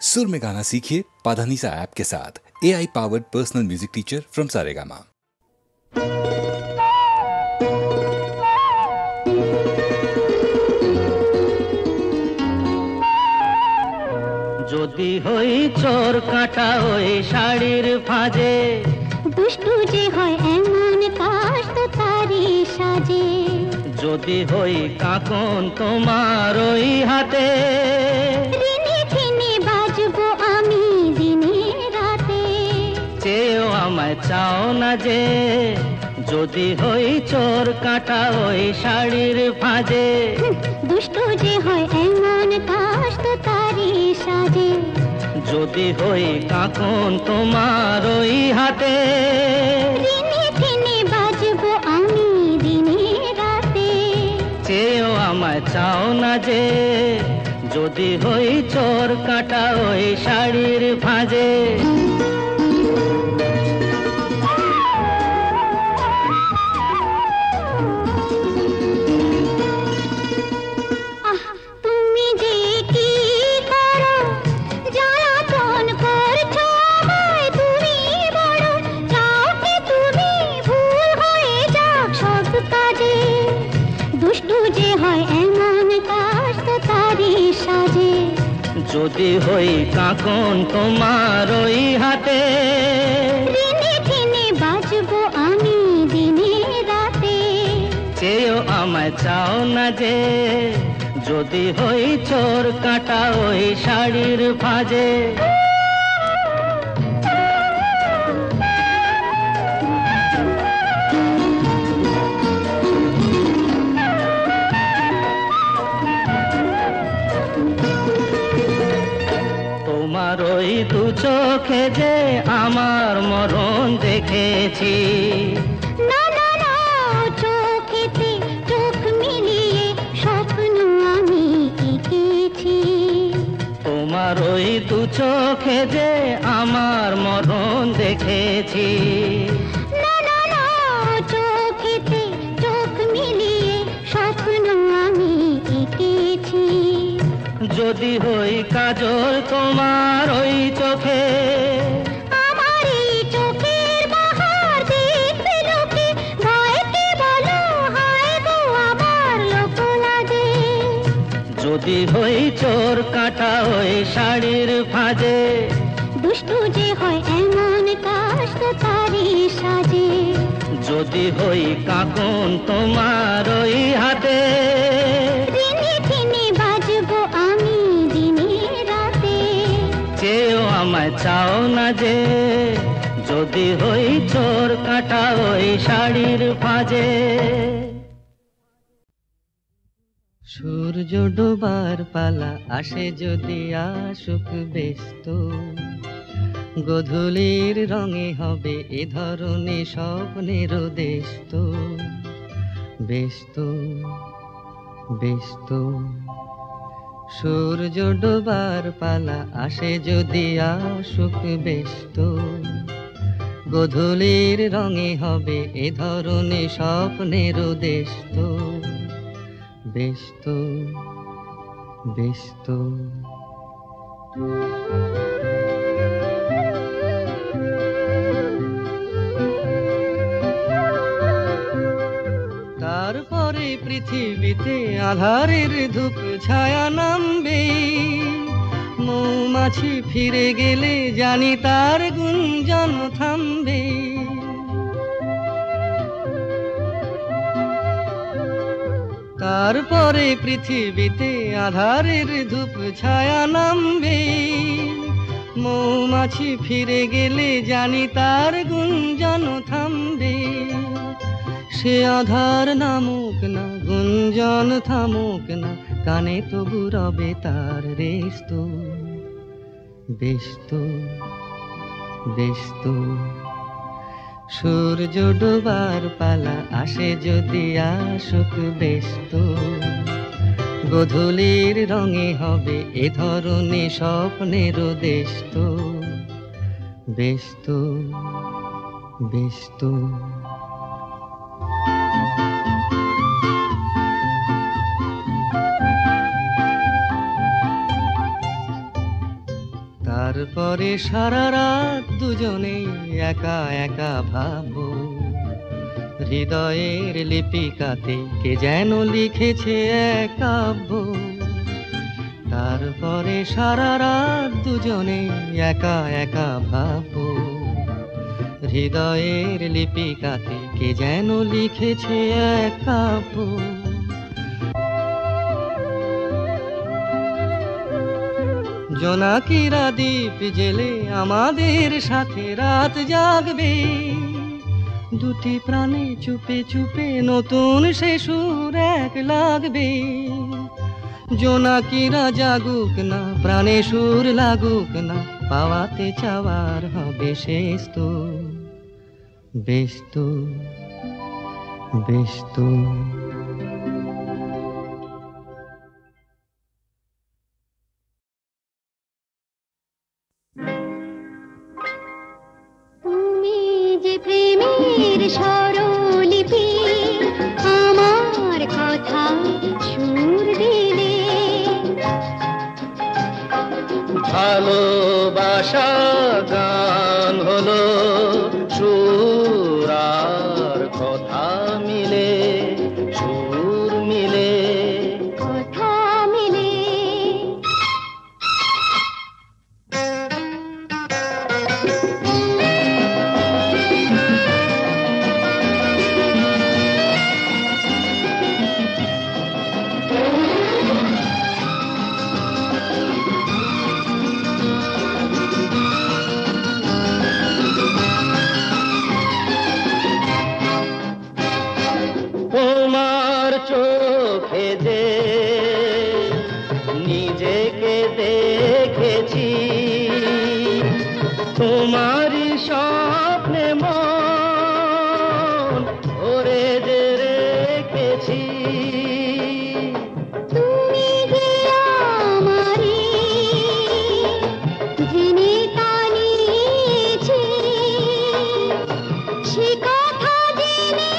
सुर में गाना सीखिए पाधानीसा ऐप के साथ। AI powered personal music teacher from Saregama. যদি হই চোর কাটা ওই শাড়ির ফাজে, দুষ্টু যে হয় এমন কাশ তো তারি সাজে। যদি হই কাকন তোমার ওই হাতে, রিনি ঝিনি বাজবো আমি দিনে রাতে। চেয়েও আমায় চাও না যে, যদি হই চোর কাটা ওই শাড়ির ফাজে। দুষ্টু যে হয় এমন কাশ তো তারি সাজে। যদি হই কাকন তোমার ওই হাতে, রিনি ঝিনি বাজবো আমি দিনে রাতে। চেয়েও আমায় চাও না যে, যদি হই চোর কাটা ওই শাড়ির ফাজে। যদি হই কাকন তোমার ওই হাতে, রিনি ঝিনি বাজবো আমি দিনে রাতে। চেয়েও আমায় চাও না যে, যদি হই চোর কাটা ওই শাড়ির ফাজে। তোমার ওই দু চোখে যে আমার মরণ দেখেছি। না না না, চোখেতে চোখ মিলিয়ে স্বপ্ন আমি এঁকেছি। তোমার ওই দু চোখে যে আমার মরণ দেখেছি। না না না, চোখেতে চোখ মিলিয়ে স্বপ্ন আমি এঁকেছি। যদি হই কাজল তোমার ওই চোখে, আমার এই চোখের বাহার দেখবে লোকে, ভয়কে বলো হায় গো আমার লোক লাগে। যদি হই চোর কাটা ওই শাড়ির ফাজে, দুষ্টু যে হয় এমন কাশ তো তারি সাজে। যদি হই কাকন তোমার ওই হাতে, রিনি ঝিনি বাজবো আমি দিনে রাতে। চেয়েও আমায় চাও না যে, যদি হই চোর কাটা ওই শাড়ির ফাজে। সূর্য ডোবার পালা আসে যদি আসুক ব্যস্ত, গধূলির রঙে হবে এ ধরনের স্বপ্নের দেশ তো। ব্যস্ত ব্যস্ত সূর্য ডোবার পালা আসে যদি আসুক ব্যস্ত, গধূলির রঙে হবে এ ধরনের স্বপ্নের দেশ তো। ব্যস্ত ব্যস্ত তারপরে পৃথিবীতে আধারের ধূপ ছায়া নামবে। মৌমাছি ফিরে গেলে জানি তার গুঞ্জন থামবে। তারপরে পৃথিবীতে আধারের ধূপ ছায়া নামবে। মৌমাছি ফিরে গেলে জানি তার গুঞ্জন থামবে। সে আধার নামুক না, গুঞ্জন থামুক না, কানে তবু রবে তার রেস্ত। ব্যস্ত ব্যস্ত সূর্য ডোবার পালা আসে যদি আসুক ব্যস্ত, গধূলির রঙে হবে এ ধরনের স্বপ্নের দেশ তো। ব্যস্ত ব্যস্ত তারপরে সারা রাত দুজনে একা একা ভাববো, হৃদয়ের লিপিকাতে কে যেন লিখেছে এক কাব্য। তারপরে সারা রাত দুজনে একা একা ভাববো, হৃদয়ের লিপিকাতে কে যেন লিখেছে এক কাব্য। জোনাকিরা দ্বীপ জেলে আমাদের সাথে রাত জাগবে, দুটি প্রাণে চুপে চুপে নতুন সে সুর এক লাগবে। জোনাকিরা জাগুক না, প্রাণে সুর লাগুক না, পাওয়াতে চাওয়ার হবে শেষ তো। বেশ তো, বেশ তো। তুমি যে প্রেমের স্বরলিপি, আমার কথা সুর দিলে। ভালোবাসা গান হলো সুর আর কথা মিলে, সুর মিলে, কথা মিলে। তোমার চোখে যে নিজেকে দেখেছি, তোমারই স্বপ্নে মন ভরে যে রেখেছি। তুমি যে আমারই জেনে তা নিয়েছি, সে কথা জেনে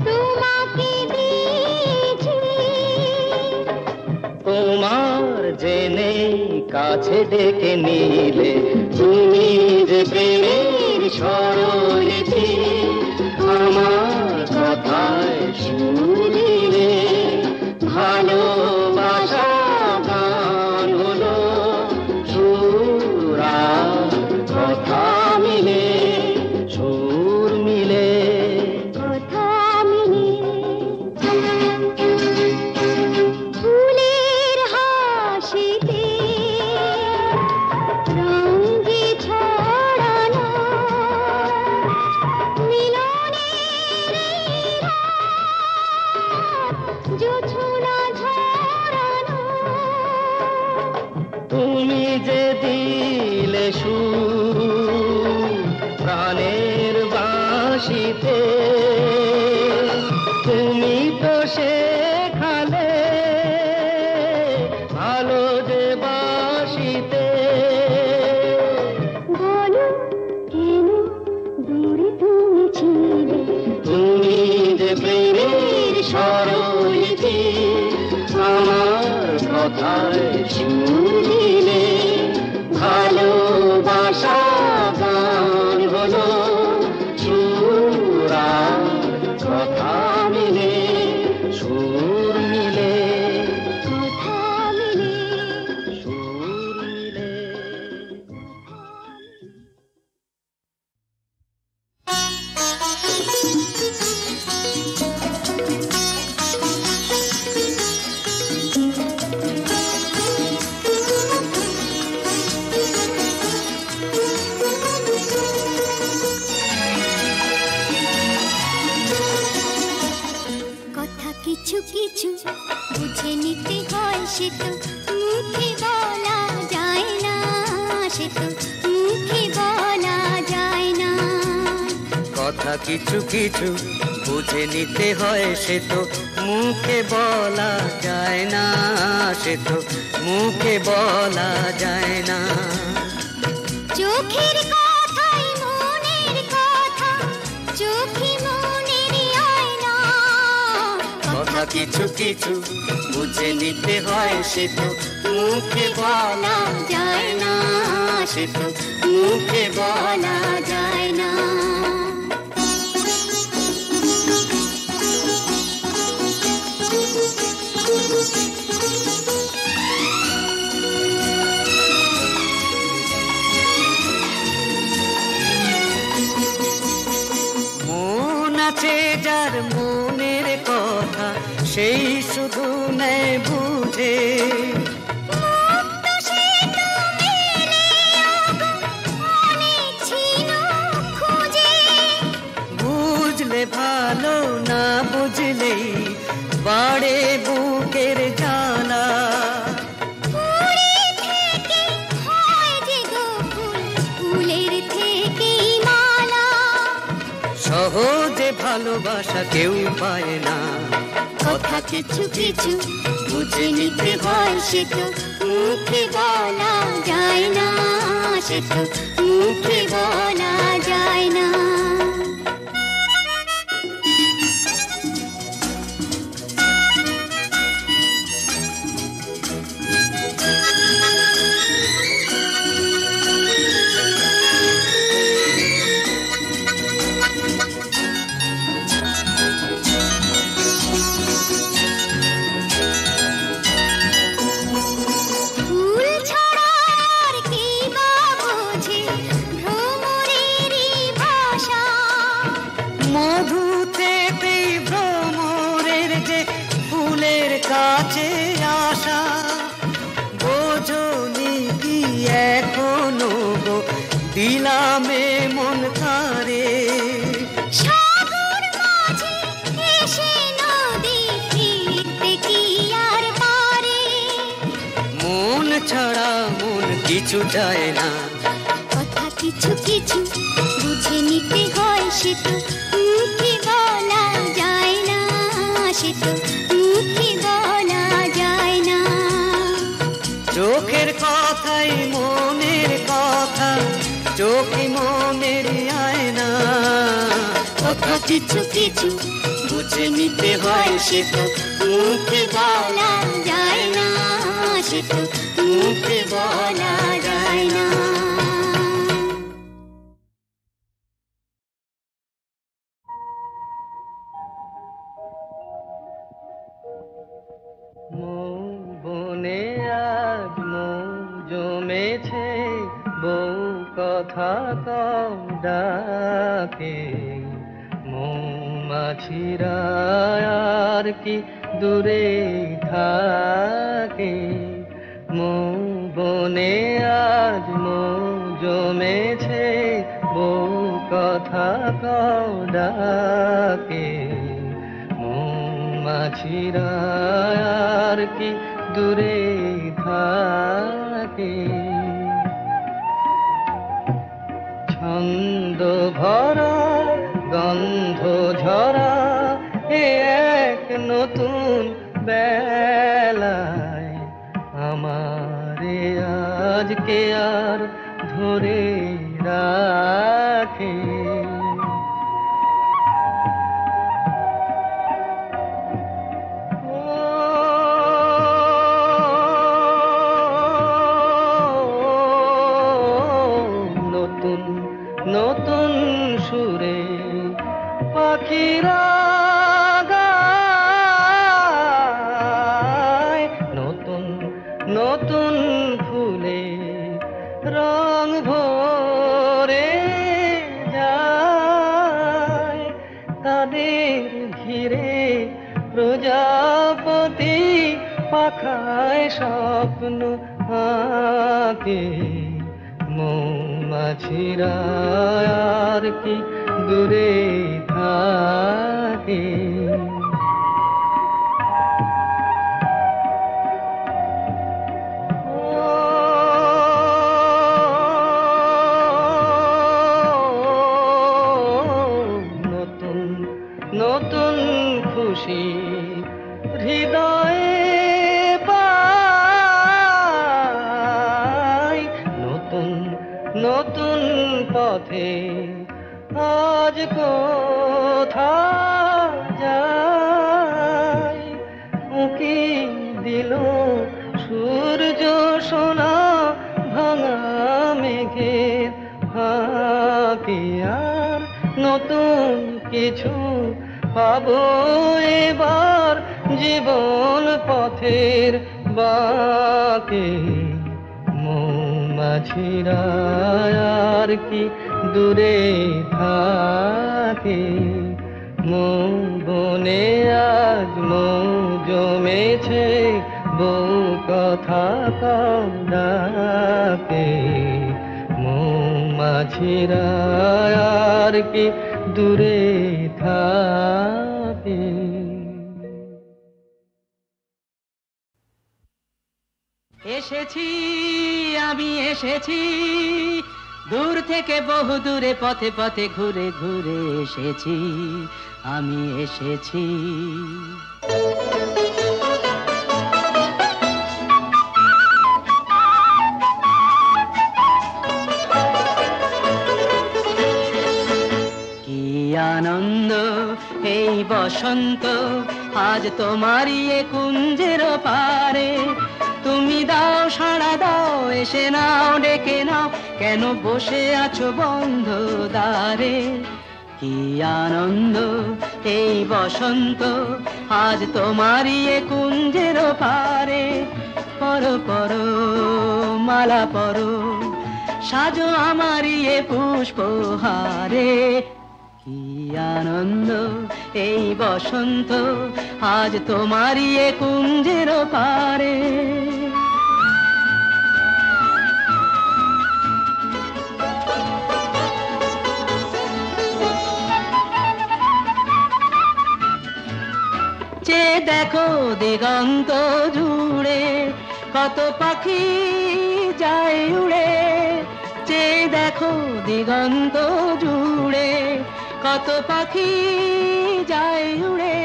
তোমাকে দিয়েছি। তোমার জেনে কাছে ডেকে নিলে, তুমি যে প্রেমের স্বরলিপি, আমার কথায় সুর দিলে। ভালোবাসা গান হলো সুর আর কথা মিলে, সুর মিলে, কথা মিলে। ফুলের হাসিতে রঙ যে ছড়ানো, মিলনের জোছনা ঝরানো। তুমি যে দিলে সুর প্রাণের বাঁশিতে, তুমি তো শেখালে ভালো যে বাঁশিতে। বলো কেন দূরে তুমি ছিলে, তুমি যে প্রেমের স্বরলিপি, আমার কথায় সুর দিলে। ভালোবাসা গান হলো সুর আর কথা মিলে, সুর মিলে, কথা মিলে। সুর মিলে। কথা কিছু কিছু বুঝে নিতে হয়, সে তো মুখে বলা যায় না, সে তো মুখে বলা যায় না। কথা কিছু কিছু বুঝে নিতে হয়, সে তো মুখে বলা যায় না, সে তো মুখে বলা যায় না। চোখের কথাই মনের কথা, চোখে মনের আয়না। কথা কিছু কিছু বুঝে নিতে হয়, সে তো মুখে বলা যায় না, সে তো মুখে বলা যায় না। মন আছে যার মনের কথা, সেই শুধু নেয় বুঝে। বুঝলে ভালো, না বুঝলেই বাড়ে বুকের জ্বালা। সহজে ভালোবাসা কেউ পায় না, কথা কিছু কিছু বুঝে নিতে হয়, সে তো মুখে বলা যায় না, সে তো মুখে বলা যায় না। মধু থেকে ভ্রমরের যে ফুলের কাছে আসা, বোঝনি কি এখনো গো দিলামে মন কারে। সাগর মাঝে এসে নদী ফিরতে কি আর পারে, মন ছাড়া মন কিছু চায় না, কথা কিছু কিছু বুঝে নিতে হয়, সে তো মুখে বলা যায় না, সে তো মুখে বলা যায় না। চোখের কথাই মনের কথা, চোখে মনের আয়না। কথা কিছু কিছু বুঝে নিতে হয়, সে তো মুখে বলা যায় না, সে তো মুখে বলা যায় না। বনে আজ মৌ জমেছে, বউ কথা কও ডাকে। মৌমাছিরা আর কি দূরে থাকে, মৌ বনে আজ মৌ জমেছে, বউ কথা কও ডাকে। মৌমাছিরা আর কি দূরে থাকে, ছন্দ ভরা গন্ধ ঝরা এ এক নতুন বেলায়, আমারে আজকে আর ধরে রাখে। নতুন সুরে পাখিরা গায়, নতুন নতুন ফুলে রং ভরে যায়, তাদের ঘিরে প্রজাপতি পাখায় স্বপ্ন আঁকে। মৌমাছিরা আর কি দূরে থাকে, নতুন নতুন খুশি হৃদয়ে পাই, নতুন নতুন পথে আজ কোথায় যাই। উঁকি দিল সূর্য সোনা ভাঙা মেঘের ফাঁকে আর নতুন কিছু পাবো এবার জীবন পথের বাঁকে। মৌমাছিরা আর কি দূরে থাকে, মৌ বনে আজ মৌ জমেছে, বউ কথা কম ডাকে। মৌমাছিরা আর কি দূরে থাকে। এসেছি আমি এসেছি, দূর থেকে বহু দূরে পথে পথে ঘুরে ঘুরে এসেছি, আমি এসেছি। কি আনন্দ এই বসন্ত, আজ তোমারই এ কুঞ্জের পারে। তুমি দাও সাড়া দাও, এসে নাও ডেকে নাও, কেন বসে আছো বন্ধ দ্বারে। কি আনন্দ এই বসন্ত, আজ তোমারই এ কুঞ্জের পারে। পরো পরো মালা পরো, সাজো আমারই এ পুষ্পহারে। কি আনন্দ এই বসন্ত, আজ তোমারই এ কুঞ্জের পারে। চেয়ে দেখো দিগন্ত জুড়ে, কত পাখি যায় উড়ে। চেয়ে দেখো দিগন্ত জুড়ে, কত পাখি যায় উড়ে।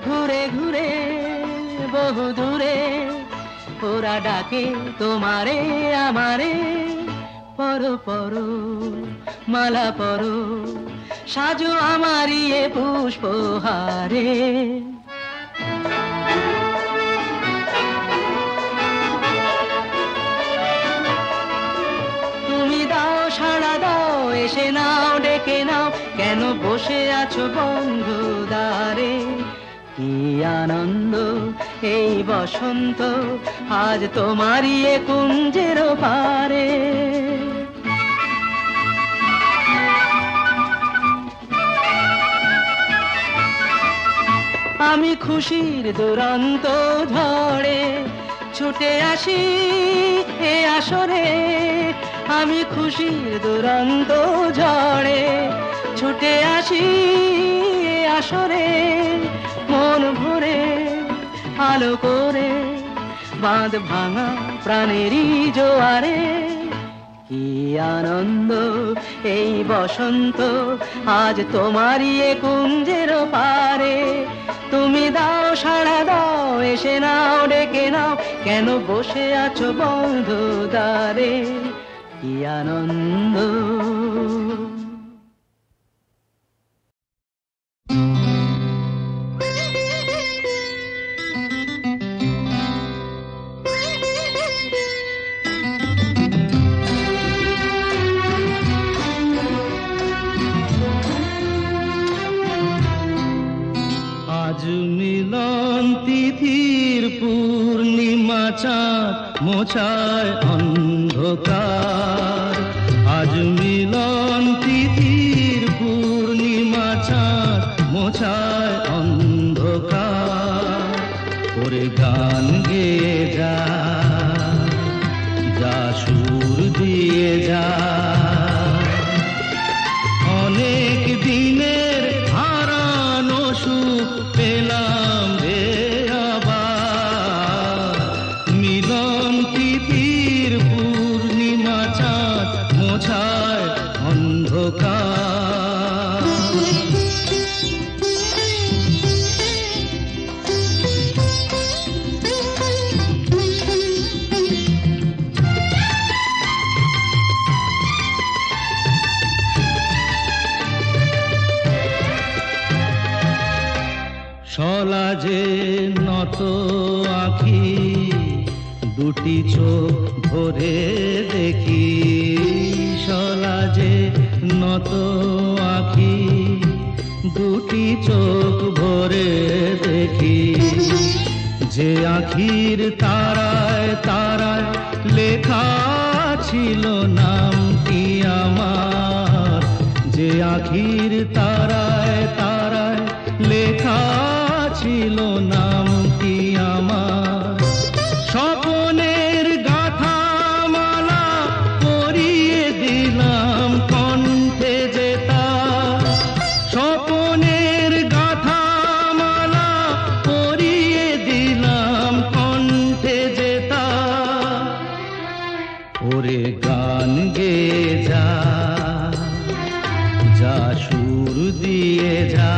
ঘুরে ঘুরে বহু দূরে, ওরা ডাকে তোমারে আমারে। পরো পরো মালা পরো, সাজো আমারই এ পুষ্পহারে। তুমি দাও সাড়া দাও, এসে নাও ডেকে নাও, কেন বসে আছো বন্ধ দ্বারে। কি আনন্দ এই বসন্ত, আজ তোমারই এ কুঞ্জের পারে। আমি খুশির দুরন্ত ঝড়ে ছুটে আসি এ আসরে। আমি খুশির দুরন্ত ঝড়ে ছুটে আসি এ আসরে। মন ভরে আলো করে বাঁধ ভাঙা প্রাণেরই জোয়ারে। কি আনন্দ এই বসন্ত, আজ তোমারই এ কুঞ্জের পারে। তুমি দাও সাড়া দাও, এসে নাও ডেকে নাও, কেন বসে আছো বন্ধ দ্বারে। কি আনন্দ। আজ মিলন তিথির পূর্ণিমা চাঁদ মোছায় অন্ধকার। আজ মিলন তিথির পূর্ণিমা চাঁদ মোছায় অন্ধকার। করে গান গেয়ে যা, যা সুর দিয়ে যা। অনেক দিনের হারানো সুখ পেলাম রে আবার। মিলন তিথির পূর্ণিমা চাঁদ মোছায় অন্ধকার। সলাজে নত আঁখি দুটি চোখ ভরে দেখি সলাজে নত আঁখি, দুটি চোখ ভরে দেখি যে আঁখির তারায় তারায় লেখা ছিল নামটি আমার, যে আঁখির তারায় তারায় লেখা ছিল নামটি আমার। স্বপনের গাথা মালা পরিয়ে দিলাম কণ্ঠে যেতা, স্বপনের গাথা মালা পরিয়ে দিলাম কণ্ঠে যেতা। ওরে গান গেয়ে যা, যা সুর দিয়ে যা,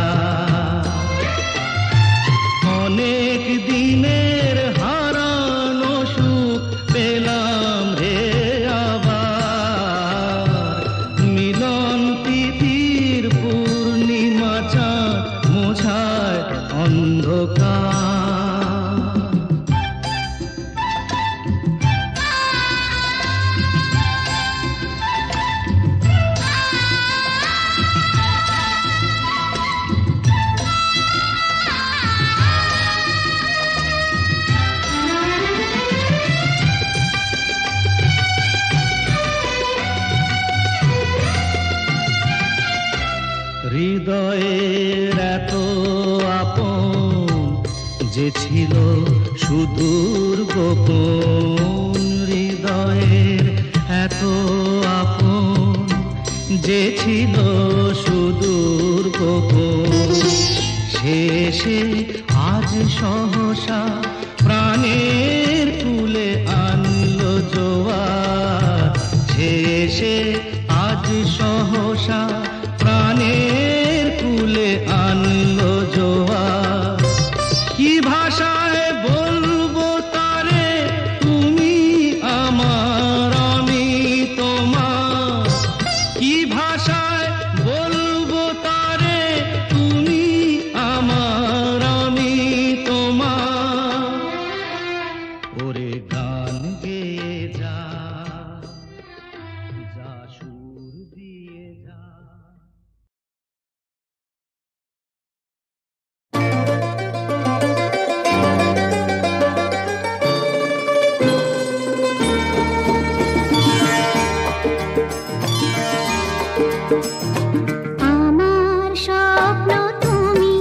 অনেক দিনের হারানো সুখ পেলাম রে আবার। মিলন তিথির পূর্ণিমা চাঁদ মোছায় অন্ধকার। হৃদয়ের এত আপন যে ছিল সুদূর গোপন, হৃদয়ের এত আপন যে ছিল সুদূর গোপন, শেষে আজ সহসা প্রাণের কুলে আনলো জোয়ার, শেষে আজ সহসা প্রাণের কুলে আনলো জোয়ার। কি ভাষায় বলবো তারে তুমি আমার আমি তোমার, কি ভাষায় বলবো তারে তুমি আমার আমি তোমার। ওরে গান গেয়ে যা, যা সুর দিয়ে যা। আমার স্বপ্ন তুমি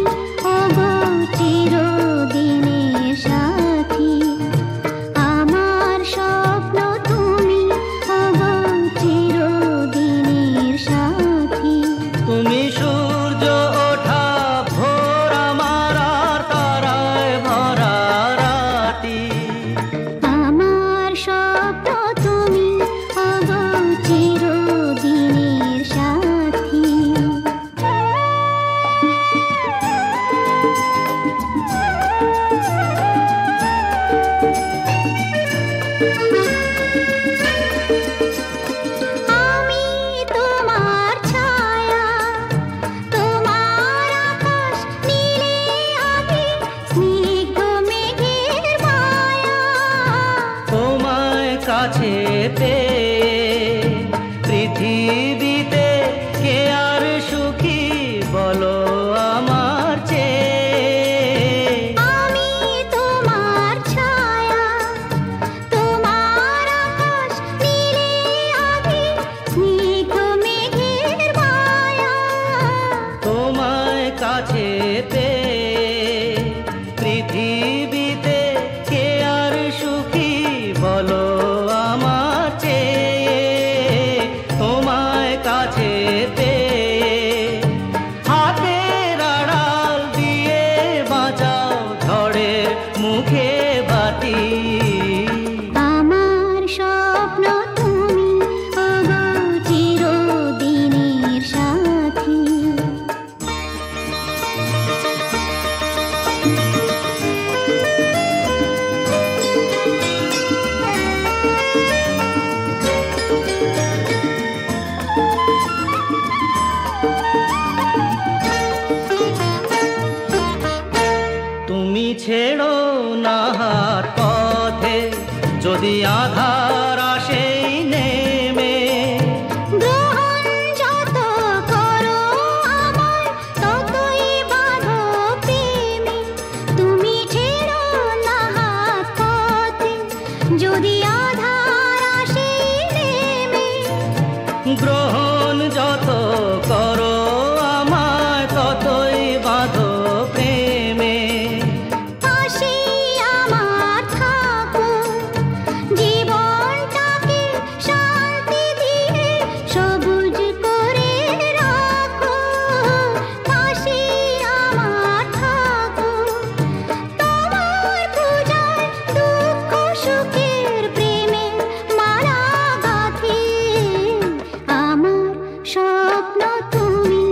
ওগো চিরদিনের সাথী, আমার স্বপ্ন তুমি ওগো চিরদিনের সাথী। তুমি সূর্য ওঠা ভোর আমার আর তারায় ভরা রাতি, আমার স্বপ্ন তুমি ওগো চিরদিনের সাথী। আমি তোমার ছায়া, তোমার আকাশ নীলে আভি, স্নিগ্ধ মেঘের মায়া। তোমায় কাছে পেয়ে পৃথিবীতে কে আর সুখী বলো আমার চেয়ে। আমি তোমার ছায়া, তোমার আকাশ নীলে আভি, স্নিগ্ধ মেঘের মায়া। তোমায় কাছে পেয়ে পৃথিবীতে কে আর সুখী বলো আমার চেয়ে। তোমায় যদি আধার আসে নেমে। গ্রহণ যত করো আমায় ততই বাঁধো প্রেমে, তুমি ছেড়ো না হাত পথে যদি আধার আসে নেমে। গ্রহণ যত করো আমায় ততই বাঁধো প্রেমে। পাশে আমার থাকো, জীবনটাকে শান্তি দিয়ে সবুজ করে রাখো। পাশে আমার থাকো, তোমার পূজায় দুঃখ সুখের প্রেমে মালা গাঁথি। আমার স্বপ্ন তুমি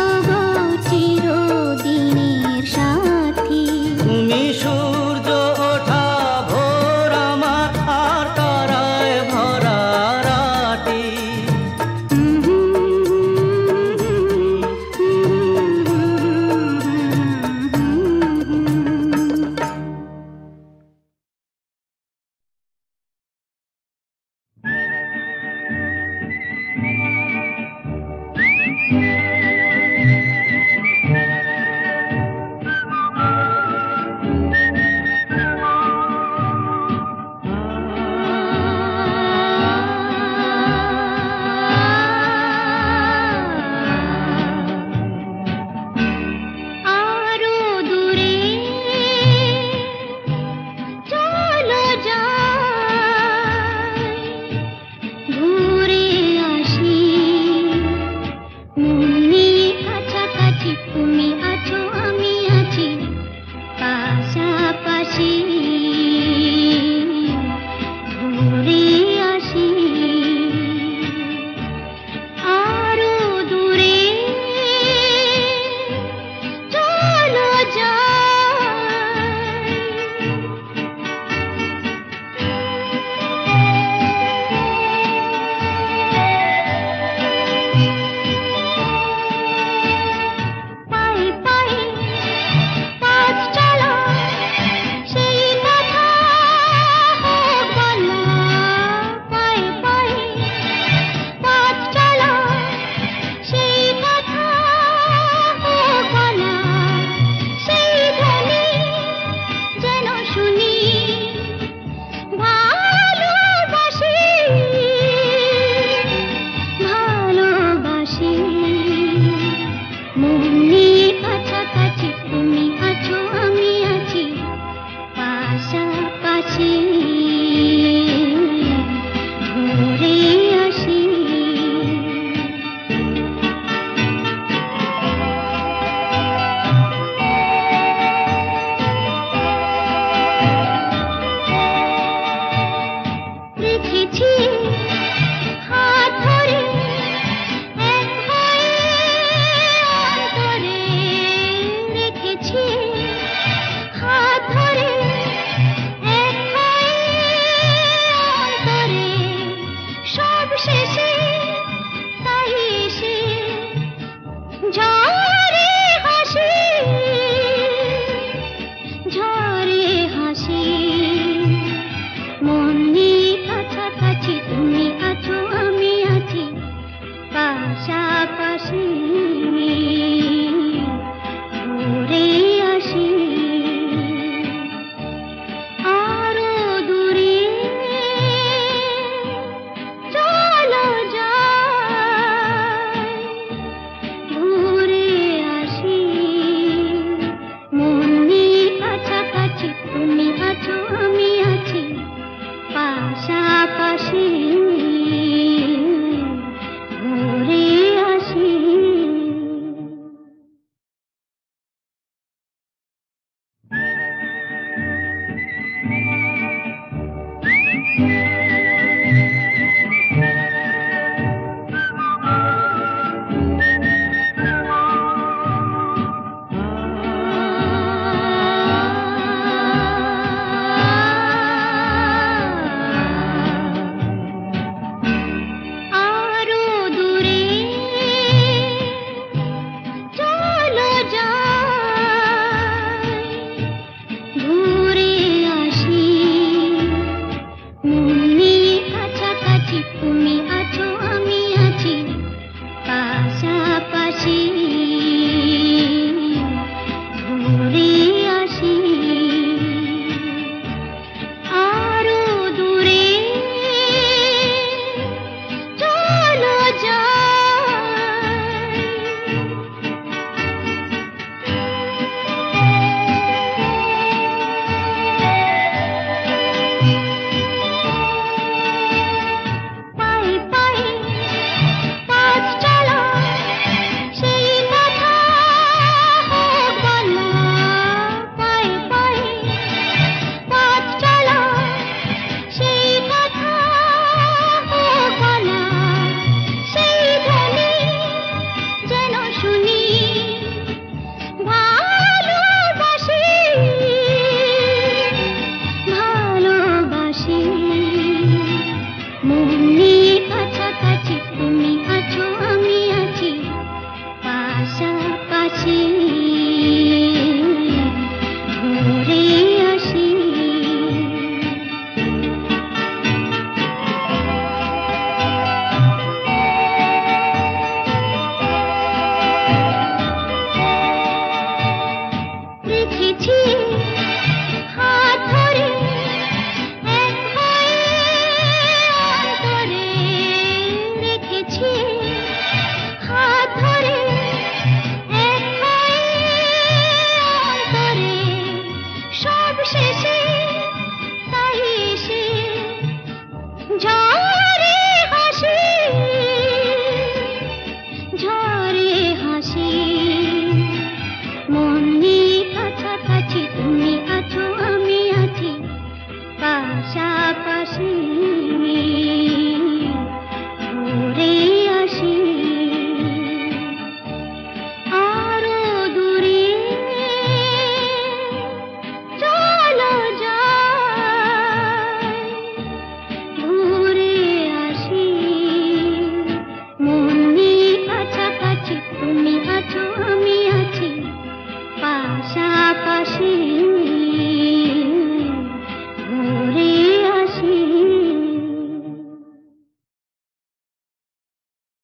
ওগো চিরদিনের সাথী। তুমি সূর্য ওঠা ভোর আমার আর তারায় ভরা রাতি। আরো দূরে চলো যাই, ঘুরে আসি। মন নিয়ে কাছাকাছি তুমি আছো আমি আছি পাশাপাশি। ঘুরে আসি আরো দূরে চলো যাই। পায়ে পায়ে পথ চলা সেই কথা হোক বলা। পায়ে পায়ে পথ চলা সেই কথা হোক বলা। সেই ধ্বনি যেন শুনি ভালোবাসি ভালোবাসি। মন নিয়ে কাছাকাছি তুমি আছো আমি আছি পাশাপাশি। ঘুরে আসি রেখেছি হাত ধরে এক হয়ে অন্তরে। রেখেছি হাত ধরে এক হয়ে অন্তরে। সব শেষে তাই এসে ঝরে হাসি ঝরে হাসি। মন নিয়ে কাছাকাছি তুমি আছো আমি আছি পাশাপাশি। ঘুরে আসি আরো দূরে চলো যাই। ঘুরে আসি মন নিয়ে কাছাকাছি তুমি আছো আমি আছি পাশাপাশি।